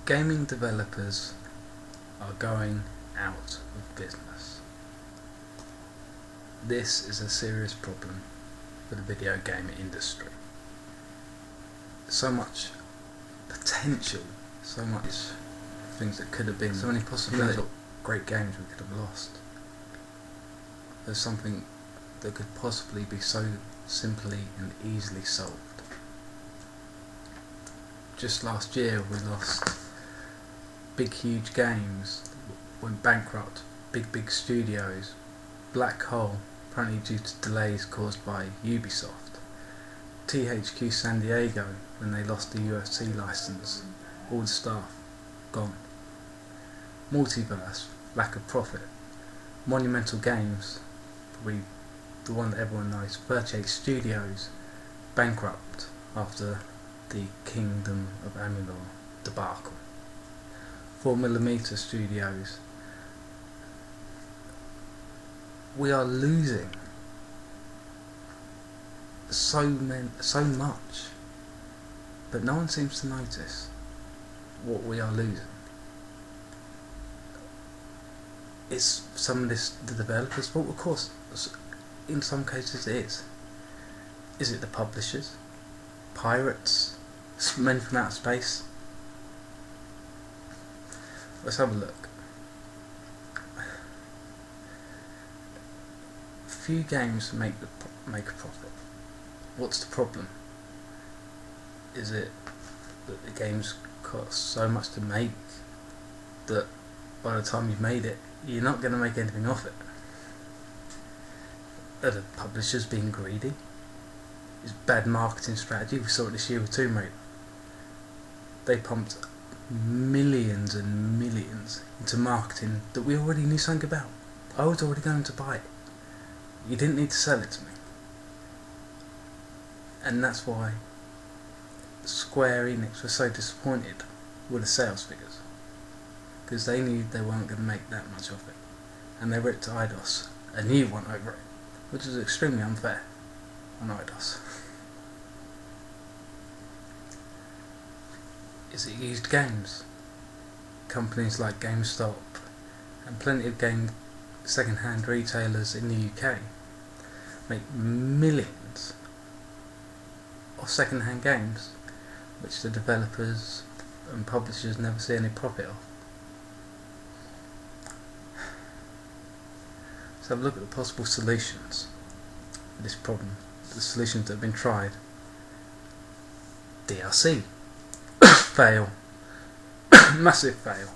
Gaming developers are going out of business. This is a serious problem for the video game industry. So much potential, so much things that could have been, so many possibilities, great games we could have lost. There's something that could possibly be so simply and easily solved. Just last year we lost big huge games, went bankrupt, big studios, black hole, apparently due to delays caused by Ubisoft. THQ San Diego, when they lost the UFC license, all the staff gone. Multiverse, lack of profit. Monumental Games, probably the one that everyone knows, 38 Studios, bankrupt after the Kingdom of Amalur debacle. 4mm Studios. We are losing so much, but no one seems to notice what we are losing. Is some of this the developers' fault? Of course, in some cases it is. Is it the publishers? Pirates? Men from outer space? Let's have a look. Few games make a profit. What's the problem? Is it that the games cost so much to make that by the time you've made it, you're not going to make anything off it? Are the publishers being greedy? Is bad marketing strategy? We saw it this year with Tomb Raider. They pumped millions and millions into marketing that we already knew something about. I was already going to buy it. You didn't need to sell it to me. And that's why Square Enix was so disappointed with the sales figures, because they knew they weren't going to make that much of it, and they ripped Eidos a new one over it, which was extremely unfair on Eidos. Is it used games? Companies like GameStop and plenty of second-hand retailers in the UK make millions of second-hand games which the developers and publishers never see any profit of. So have a look at the possible solutions for this problem, the solutions that have been tried. DLC. Fail. Massive fail.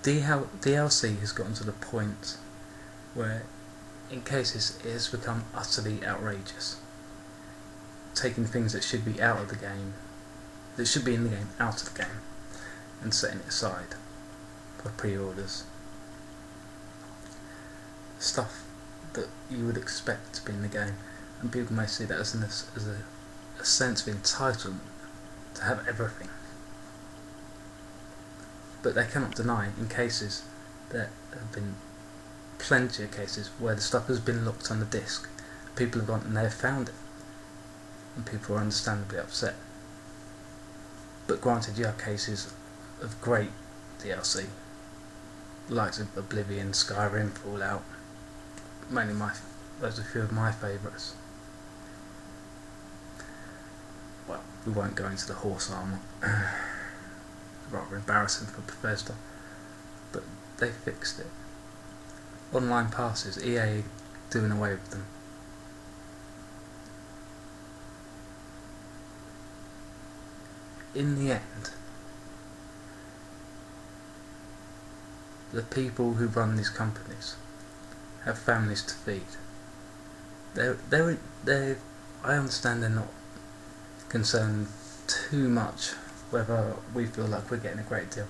DLC has gotten to the point where in cases it has become utterly outrageous, taking things that should be out of the game, that should be in the game, out of the game, and setting it aside for pre-orders. Stuff that you would expect to be in the game, and people may see that as a sense of entitlement to have everything. But they cannot deny, in cases, there have been plenty of cases where the stuff has been locked on the disc, people have gone and they have found it, and people are understandably upset. But granted, you have cases of great DLC, the likes of Oblivion, Skyrim, Fallout, mainly those are a few of my favourites. Well, we won't go into the horse armour. Rather embarrassing for Bethesda, but they fixed it. Online passes, EA doing away with them. In the end, the people who run these companies have families to feed. I understand they're not concerned too much whether we feel like we're getting a great deal,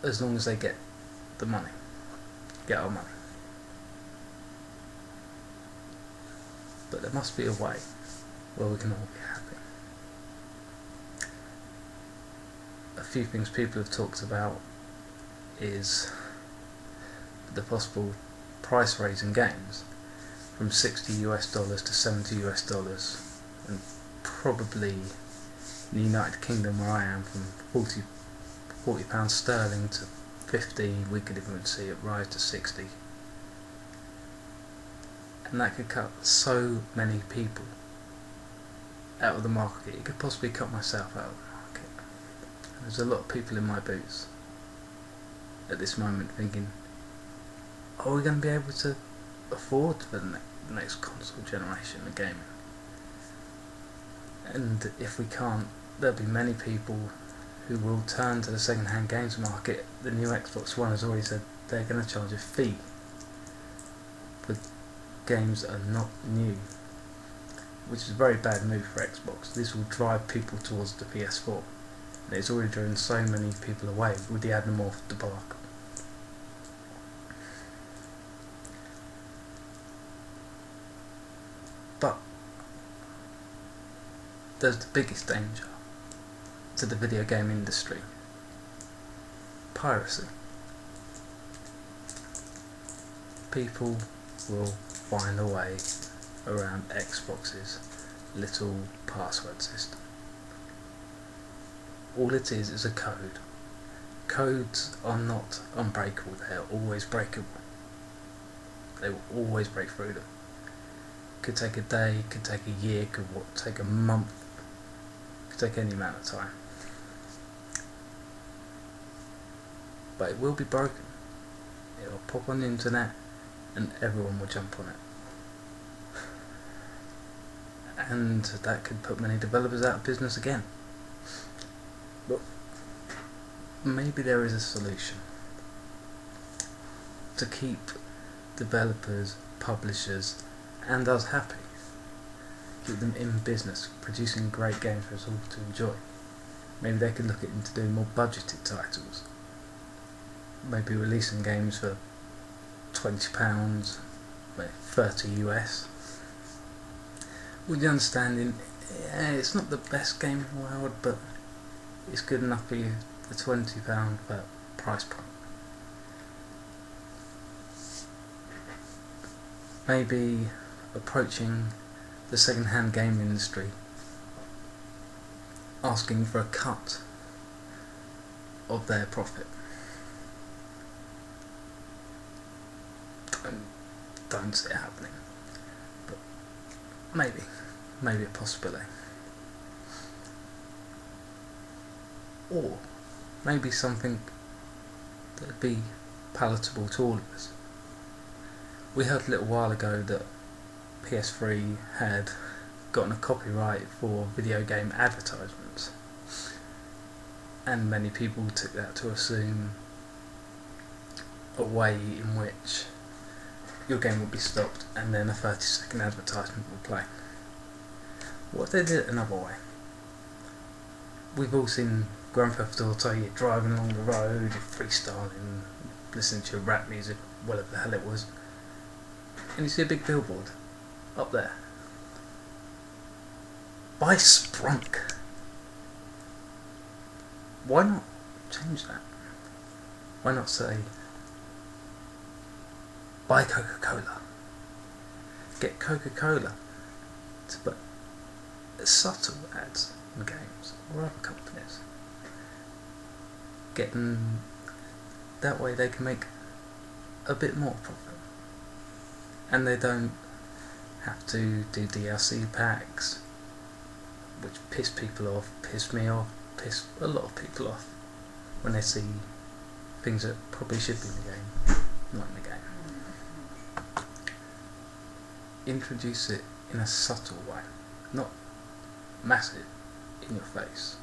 as long as they get the money, get our money. But there must be a way where we can all be happy. A few things people have talked about is the possible price raise in games from $60 to $70, and probably in the United Kingdom where I am from £40 sterling to 50, we could even see it rise to 60. And that could cut so many people out of the market. It could possibly cut myself out of the market. And there's a lot of people in my boots at this moment thinking, are we going to be able to afford for the next console generation of gaming? And if we can't, there'll be many people who will turn to the second-hand games market. The new Xbox One has already said they're going to charge a fee for games that are not new, which is a very bad move for Xbox. This will drive people towards the PS4, and it's already driven so many people away with the Adamorph debacle. But there's the biggest danger to the video game industry: piracy. People will find a way around Xbox's little password system. All it is a code. Codes are not unbreakable, they are always breakable. They will always break through them. Could take a day, could take a year, could take a month, could take any amount of time. But it will be broken. It will pop on the internet and everyone will jump on it. And that could put many developers out of business again. But maybe there is a solution to keep developers, publishers and us happy. Keep them in business, producing great games for us all to enjoy. Maybe they could look into doing more budgeted titles. Maybe releasing games for £20, 30 US. With the understanding, yeah, it's not the best game in the world, but it's good enough for you, the £20 per price point. Maybe approaching the second-hand game industry, asking for a cut of their profit. Don't see it happening, but maybe a possibility. Or maybe something that would be palatable to all of us. We heard a little while ago that PS3 had gotten a copyright for video game advertisements, and many people took that to assume a way in which your game will be stopped and then a 30-second advertisement will play. What if they did it another way? We've all seen Grand Theft Auto, you're driving along the road, you're freestyling, listening to your rap music, whatever the hell it was, and you see a big billboard up there. Buy Sprunk. Why not change that? Why not say, buy Coca-Cola? Get Coca-Cola to put subtle ads in games or other companies. Getting that way they can make a bit more profit, and they don't have to do DLC packs, which piss people off, piss me off, piss a lot of people off when they see things that probably should be in the game, not in the game. Introduce it in a subtle way, not massive in your face.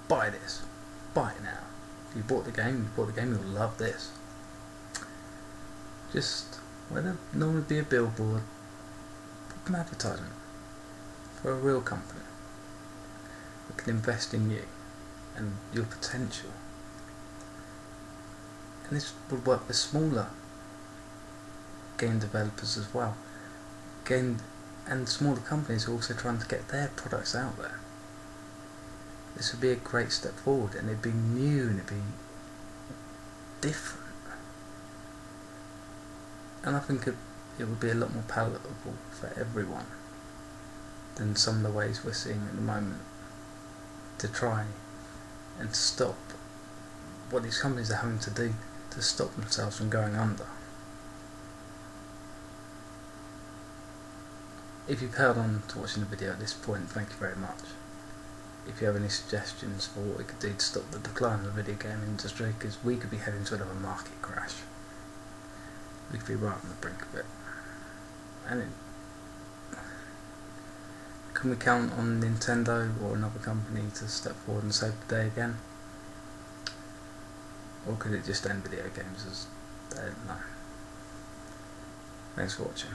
Buy this, buy it now. If you bought the game, you'll love this. Just where there normally be a billboard, put an advertisement for a real company that can invest in you and your potential. And this would work with smaller game developers as well. And smaller companies are also trying to get their products out there. This would be a great step forward, and it'd be new and it'd be different. And I think it would be a lot more palatable for everyone than some of the ways we're seeing at the moment to try and stop what these companies are having to do to stop themselves from going under. If you've held on to watching the video at this point, thank you very much. If you have any suggestions for what we could do to stop the decline of the video game industry, because we could be heading to another market crash. We could be right on the brink of it. And can we count on Nintendo or another company to step forward and save the day again? Or could it just end video games as they don't know? Thanks for watching.